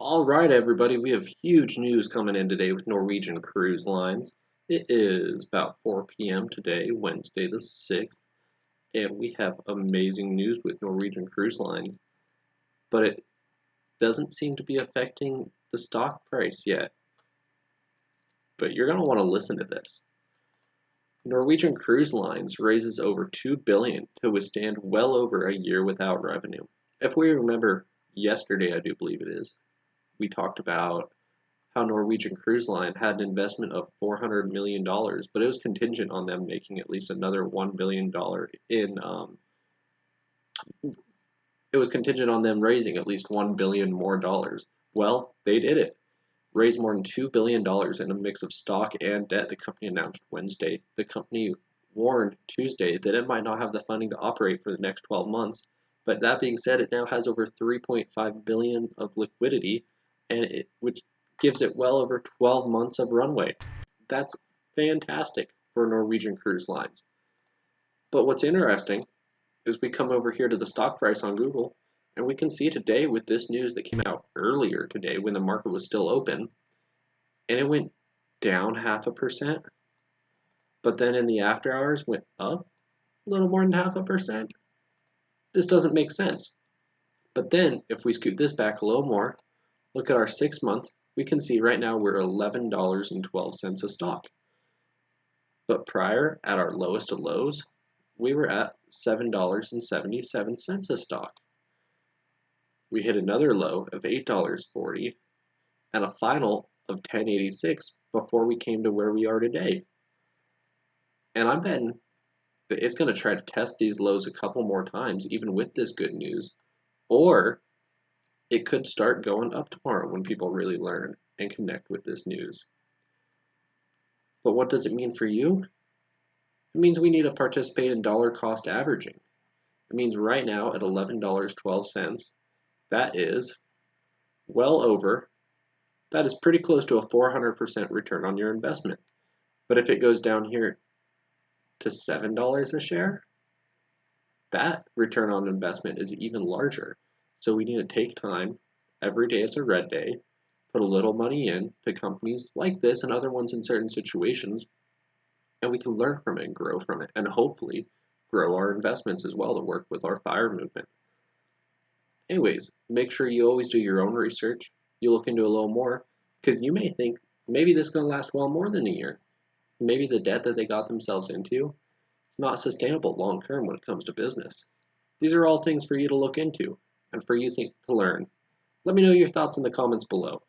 All right, everybody, we have huge news coming in today with Norwegian Cruise Lines. It is about 4 p.m. today, Wednesday the 6th, and we have amazing news with Norwegian Cruise Lines, but it doesn't seem to be affecting the stock price yet. But you're going to want to listen to this. Norwegian Cruise Lines raises over $2 billion to withstand well over a year without revenue. If we remember yesterday, I do believe it is, we talked about how Norwegian Cruise Line had an investment of $400 million, but it was contingent on them making at least another $1 billion it was contingent on them raising at least $1 billion more dollars. Well, they did it. Raised more than $2 billion in a mix of stock and debt, the company announced Wednesday. The company warned Tuesday that it might not have the funding to operate for the next 12 months. But that being said, it now has over $3.5 billion of liquidity, which gives it well over 12 months of runway. That's fantastic for Norwegian Cruise Lines. But what's interesting is we come over here to the stock price on Google, and we can see today with this news that came out earlier today when the market was still open, and it went down 0.5%, but then in the after hours went up a little more than 0.5%. This doesn't make sense. But then if we scoot this back a little more, look at our 6-month, we can see right now we're $11.12 a stock. But prior, at our lowest of lows, we were at $7.77 a stock. We hit another low of $8.40 and a final of $10.86 before we came to where we are today. And I'm betting that it's going to try to test these lows a couple more times, even with this good news, or it could start going up tomorrow when people really learn and connect with this news. But what does it mean for you? It means we need to participate in dollar cost averaging. It means right now at $11.12, that is that is pretty close to a 400% return on your investment. But if it goes down here to $7 a share, that return on investment is even larger. So we need to take time, every day is a red day, put a little money in to companies like this and other ones in certain situations, and we can learn from it and grow from it, and hopefully grow our investments as well to work with our FIRE movement. Anyways, make sure you always do your own research. You look into a little more, because you may think maybe this is going to last well more than a year. Maybe the debt that they got themselves into is not sustainable long term when it comes to business. These are all things for you to look into and for you to learn. Let me know your thoughts in the comments below.